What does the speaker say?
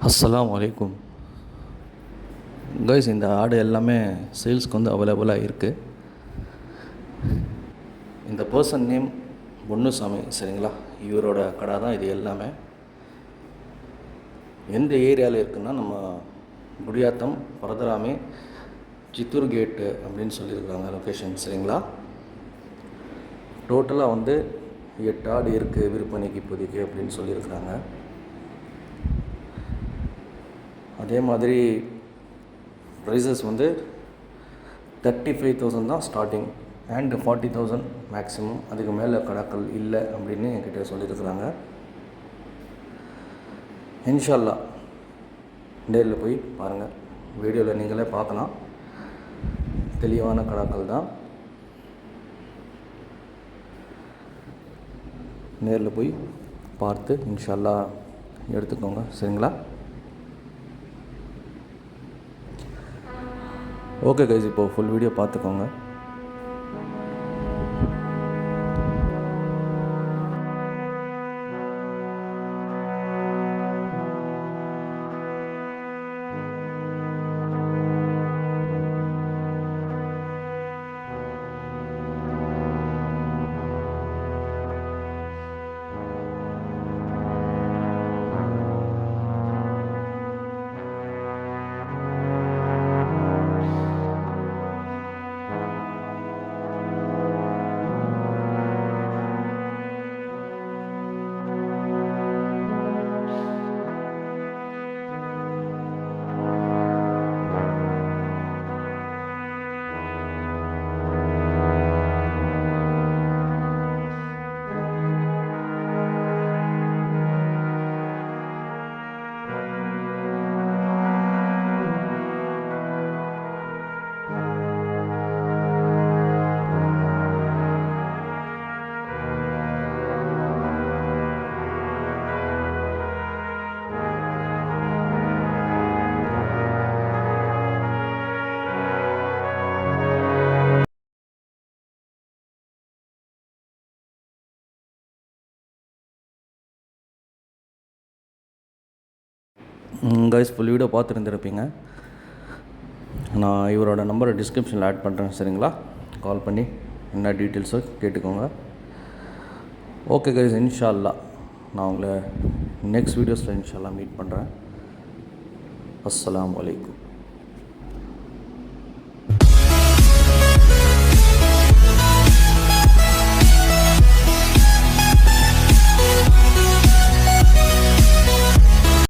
அஸ்ஸலாமு அலைக்கும் கைஸ். இந்த ஆடு எல்லாமே சேல்ஸ்க்கு அவைலபிளாக இருக்குது. இந்த பர்சன் நேம் பொன்னுசாமி, சரிங்களா? இவரோட கடை தான் இது எல்லாமே. எந்த ஏரியாவில் இருக்குன்னா நம்ம குடியாத்தம் பரதராமே சித்தூர் கேட்டு அப்படின்னு சொல்லியிருக்காங்க லொக்கேஷன், சரிங்களா? டோட்டலாக 8 ஆடு இருக்குது விற்பனைக்கு இப்போதைக்கு அப்படின்னு சொல்லியிருக்கிறாங்க. அதே மாதிரி ப்ரைஸஸ் 35,000 தான் ஸ்டார்டிங் அண்ட் 40,000 மேக்ஸிமம். அதுக்கு மேலே கடாக்கள் இல்லை அப்படின்னு என்கிட்ட சொல்லியிருக்கிறாங்க. இன்ஷா அல்லாஹ் நேரில் போய் பாருங்கள். வீடியோவில் நீங்களே பார்க்கலாம். தெளிவான கடாக்கள் தான். நேரில் போய் பார்த்து இன்ஷா அல்லாஹ் எடுத்துக்கோங்க, சரிங்களா? ஓகே கைஸ், இப்போது ஃபுல் வீடியோ பார்த்துக்கோங்க. கைஸ், ஃபுல் வீடியோ பார்த்துருந்துருப்பீங்க. நான் இவரோட நம்பரை டிஸ்கிரிப்ஷனில் ஆட் பண்ணுறேன், சரிங்களா? கால் பண்ணி என்ன டீட்டெயில்ஸோ கேட்டுக்கோங்க. ஓகே கைஸ், இன்ஷா அல்லாஹ் நான் உங்களை நெக்ஸ்ட் வீடியோஸில் இன்ஷா அல்லாஹ் மீட் பண்ணுறேன். அஸ்ஸலாமு அலைக்கும்.